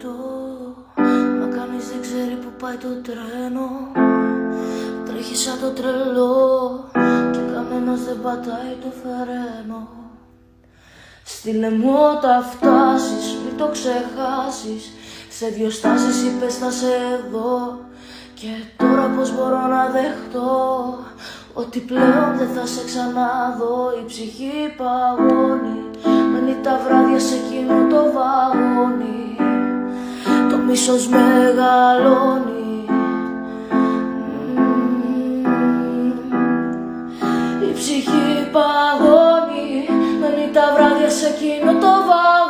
κινητό, μα κανείς δεν ξέρει που πάει το τρένο. Τρέχει σαν το τρελό και κανένας δεν πατάει το φρένο. Στείλε μου όταν φτάσεις, μην το ξεχάσεις. Σε 2 στάσεις είπες θα σε δω. Και τώρα πως μπορώ να δεχτώ ότι πλέον δεν θα σε ξαναδώ. Η ψυχή παγώνει, μένει τα βράδια σε εκείνο το βαγόνι. Το μίσος μεγαλώνει. Η ψυχή παγώνει, μένει τα βράδια σε εκείνο το βαγόνι.